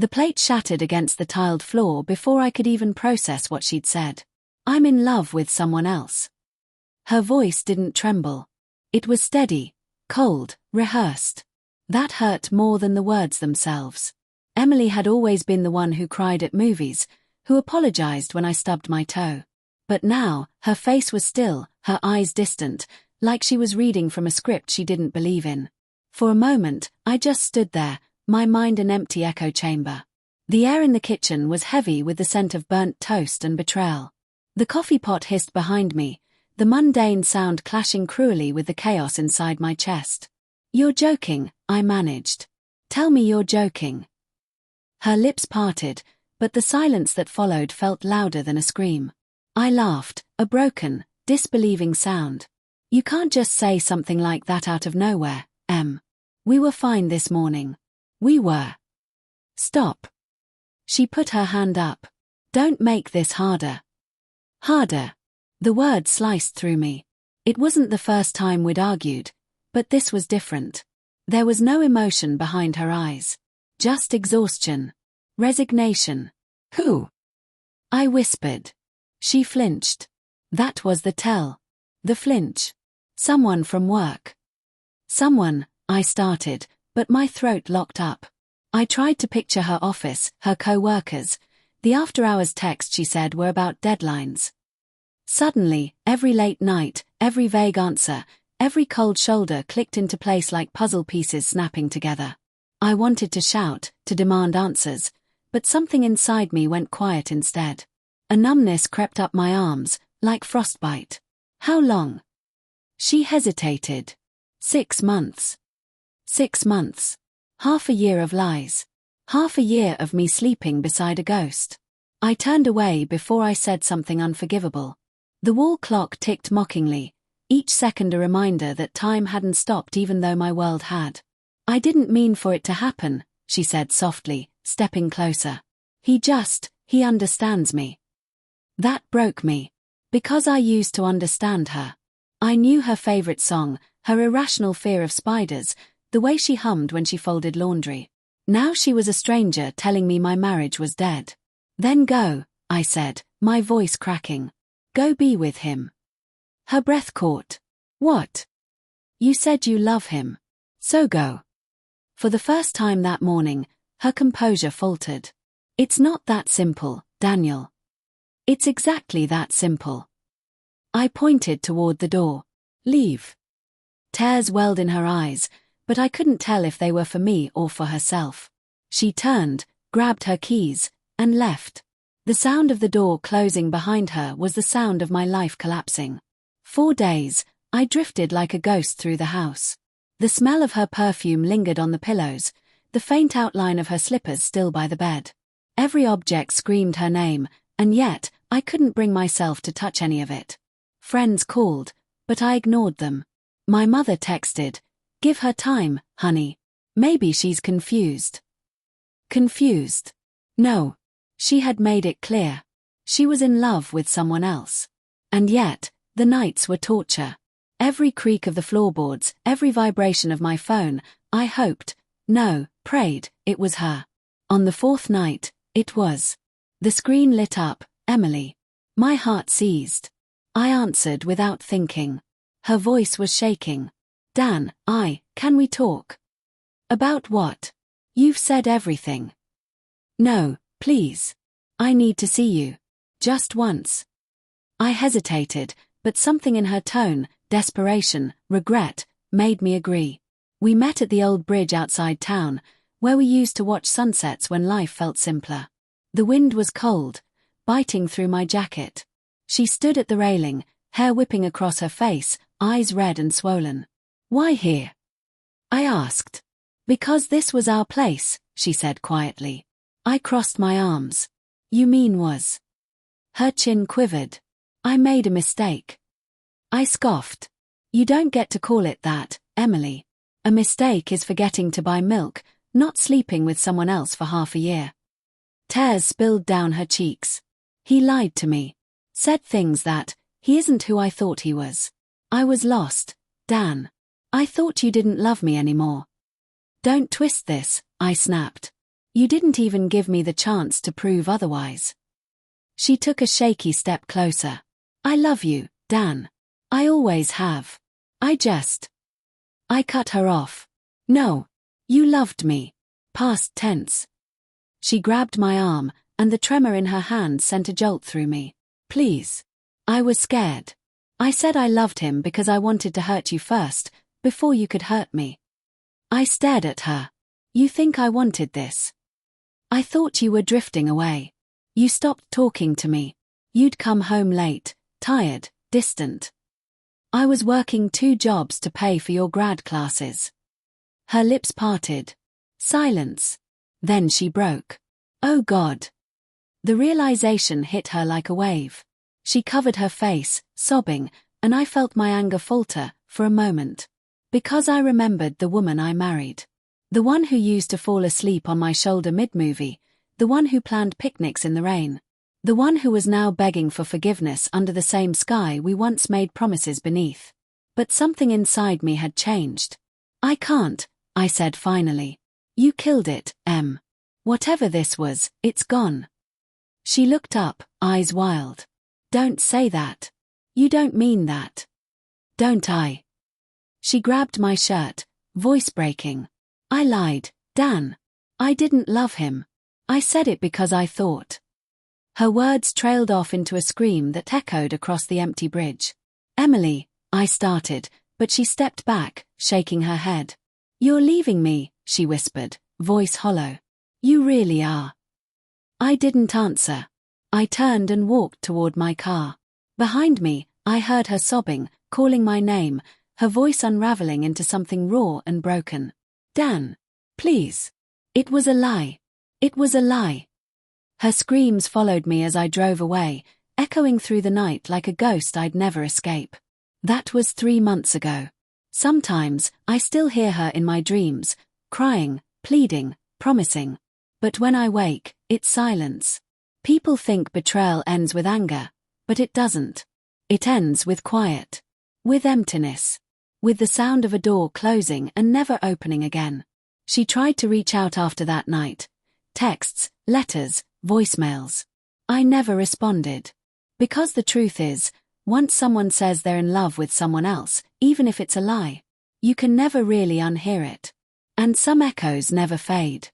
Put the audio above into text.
The plate shattered against the tiled floor before I could even process what she'd said. I'm in love with someone else. Her voice didn't tremble. It was steady, cold, rehearsed. That hurt more than the words themselves. Emily had always been the one who cried at movies, who apologized when I stubbed my toe. But now, her face was still, her eyes distant, like she was reading from a script she didn't believe in. For a moment, I just stood there, my mind an empty echo chamber. The air in the kitchen was heavy with the scent of burnt toast and betrayal. The coffee pot hissed behind me, the mundane sound clashing cruelly with the chaos inside my chest. You're joking, I managed. Tell me you're joking. Her lips parted, but the silence that followed felt louder than a scream. I laughed, a broken, disbelieving sound. You can't just say something like that out of nowhere, Em. We were fine this morning. We were. Stop. She put her hand up. Don't make this harder. Harder. The word sliced through me. It wasn't the first time we'd argued, but this was different. There was no emotion behind her eyes. Just exhaustion. Resignation. Who? I whispered. She flinched. That was the tell. The flinch. Someone from work. Someone, I started, but my throat locked up. I tried to picture her office, her co-workers. The after-hours texts she said were about deadlines. Suddenly, every late night, every vague answer, every cold shoulder clicked into place like puzzle pieces snapping together. I wanted to shout, to demand answers, but something inside me went quiet instead. A numbness crept up my arms, like frostbite. How long? She hesitated. 6 months. 6 months. Half a year of lies. Half a year of me sleeping beside a ghost. I turned away before I said something unforgivable. The wall clock ticked mockingly, each second a reminder that time hadn't stopped even though my world had. I didn't mean for it to happen, she said softly, stepping closer. He understands me. That broke me. Because I used to understand her. I knew her favorite song, her irrational fear of spiders, the way she hummed when she folded laundry. Now she was a stranger telling me my marriage was dead. Then go, I said, my voice cracking. Go be with him. Her breath caught. What? You said you love him. So go. For the first time that morning, her composure faltered. It's not that simple, Daniel. It's exactly that simple. I pointed toward the door. Leave. Tears welled in her eyes, but I couldn't tell if they were for me or for herself. She turned, grabbed her keys, and left. The sound of the door closing behind her was the sound of my life collapsing. 4 days, I drifted like a ghost through the house. The smell of her perfume lingered on the pillows, the faint outline of her slippers still by the bed. Every object screamed her name, and yet, I couldn't bring myself to touch any of it. Friends called, but I ignored them. My mother texted, "Give her time, honey. Maybe she's confused." Confused? No. She had made it clear. She was in love with someone else. And yet, the nights were torture. Every creak of the floorboards, every vibration of my phone, I hoped, no, prayed, it was her. On the 4th night, it was. The screen lit up, Emily. My heart seized. I answered without thinking. Her voice was shaking. Dan, can we talk? About what? You've said everything. No, please. I need to see you. Just once. I hesitated, but something in her tone, desperation, regret, made me agree. We met at the old bridge outside town, where we used to watch sunsets when life felt simpler. The wind was cold, biting through my jacket. She stood at the railing, hair whipping across her face, eyes red and swollen. Why here? I asked. Because this was our place, she said quietly. I crossed my arms. You mean was? Her chin quivered. I made a mistake. I scoffed. You don't get to call it that, Emily. A mistake is forgetting to buy milk, not sleeping with someone else for half a year. Tears spilled down her cheeks. He lied to me. Said things that, he isn't who I thought he was. I was lost, Dan. I thought you didn't love me anymore. Don't twist this, I snapped. You didn't even give me the chance to prove otherwise. She took a shaky step closer. I love you, Dan. I always have. I cut her off. No. You loved me. Past tense. She grabbed my arm, and the tremor in her hand sent a jolt through me. Please. I was scared. I said I loved him because I wanted to hurt you first, before you could hurt me. I stared at her. You think I wanted this? I thought you were drifting away. You stopped talking to me. You'd come home late, tired, distant. I was working 2 jobs to pay for your grad classes. Her lips parted. Silence. Then she broke. Oh God. The realization hit her like a wave. She covered her face, sobbing, and I felt my anger falter, for a moment. Because I remembered the woman I married. The one who used to fall asleep on my shoulder mid-movie, the one who planned picnics in the rain. The one who was now begging for forgiveness under the same sky we once made promises beneath. But something inside me had changed. I can't, I said finally. You killed it, Em. Whatever this was, it's gone. She looked up, eyes wild. Don't say that. You don't mean that. Don't I? She grabbed my shirt, voice breaking. I lied, Dan. I didn't love him. I said it because I thought. Her words trailed off into a scream that echoed across the empty bridge. Emily, I started, but she stepped back, shaking her head. You're leaving me, she whispered, voice hollow. You really are. I didn't answer. I turned and walked toward my car. Behind me, I heard her sobbing, calling my name, her voice unraveling into something raw and broken. Dan. Please. It was a lie. It was a lie. Her screams followed me as I drove away, echoing through the night like a ghost I'd never escape. That was 3 months ago. Sometimes, I still hear her in my dreams, crying, pleading, promising. But when I wake, it's silence. People think betrayal ends with anger, but it doesn't. It ends with quiet. With emptiness. With the sound of a door closing and never opening again. She tried to reach out after that night. Texts, letters, voicemails. I never responded. Because the truth is, once someone says they're in love with someone else, even if it's a lie, you can never really unhear it. And some echoes never fade.